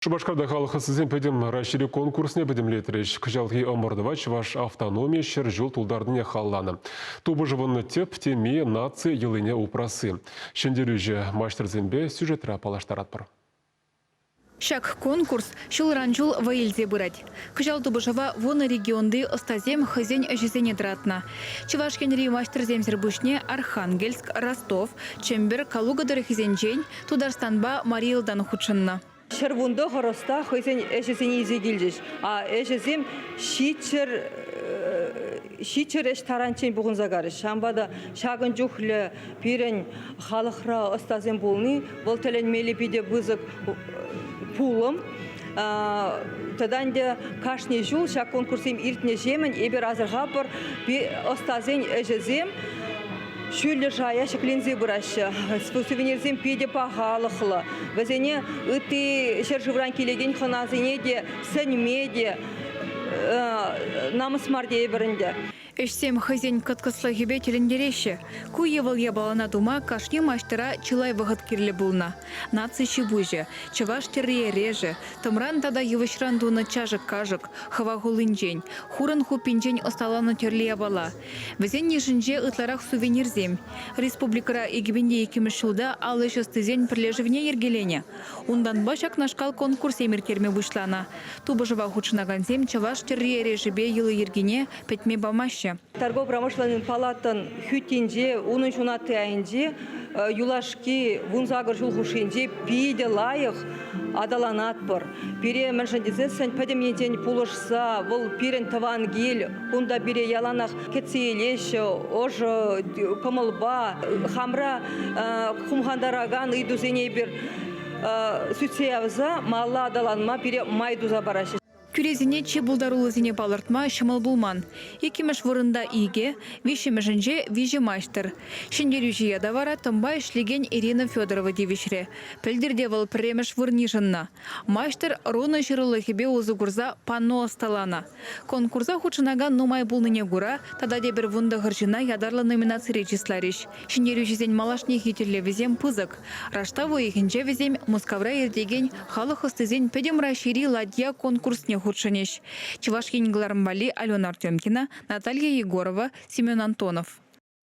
Шубашкарда халқы сізен пәдем рашири конкурсне пәдемлетіріш. Кыжалғы омырдыва чываш автономия шер жыл тулдардыне халланы. Тубы жывынны теп теме нации елыне упрасы. Шендерюже маштырзембе сюжетра палаштарат бар. Шак конкурс шулранжул ваилзе бырать. Кыжал тубышава вон регионды остазем хызень жезене дратна. Чувашкенри маштырземзер бушне Архангельск, Ростов, Чембер, Калугадыр хизенжень, Тударстанба Мариилдан хучынна. Шервунда хороста хойсен эшесени изегилдиш. А эшесем шичер эш таранчен бугун загарыш. Шамбада шагын жухле пирен халыхра остазем болны, волтелен мелепиде бызык пулым. Таданде кашне жул шак конкурсем иртне жемен эбер азырға бір остазен эшесем Шүлі жая шеклензе бұрашы, сувенирзем педе пағалықлы. Вазене үтті шер жывран келеген қыназыне де, сәнме де, намыс марде бірінде. Эшсем хызень кыткыслы хебе телендереші. Куевал ябалана дума кашне маштыра чылай вағыт керлі бұлна. Наци шибужы, чываш террие реже, тымран тада евышран дуны чажык кажык, хава гулынжень, хурын хупинжень осталаны терли ябала. Візен нешінже ытларах сувенирзем. Республикара егібінде екіміш жылда алыш ыстызен бірлежівне ергелене. Ундан башак нашкал конкурс емеркерме бұшлана. Тубы жыва хучынаганзем чываш террие режебе елы ергене петме бамашы. Торгово-промышленный палатан хютинже, унын шунаты айынже, юлашки вунзагыр жулхушинже пиде лайық адаланат бар. Пире міншіндезесен пәдемнеден пулышса, бұл пирен таван гел, унда бире яланақ кетсейлеші, ож комылба, хамра хумхандараган идузене бір сүтсеявза, малла адаланма пире майдуза барашы. Күрезіне чебулдарулы зіне балыртма шымыл булман. Екіміш вырында иге, вишімішінже вижі майштыр. Шендерюжі ядавара тымба ішлеген Ирина Федорова девишре. Пілдерде вал премеш вырнижынна. Майштыр руны жырылы хебе озы гурза панно осталана. Конкурса хучынага нумай булныне гура, тада дебір вунда ғыржына ядарлы номинации речислариш. Шендерюжі зен малашне хитерле візем пызык. Раштаву ехінже візем Мускавра ердеген халық ыстызен педем рашири ладья конкурсне худшинеш. Чувашкин Гларамбали, Алена Артемкина, Наталья Егорова, Семен Антонов.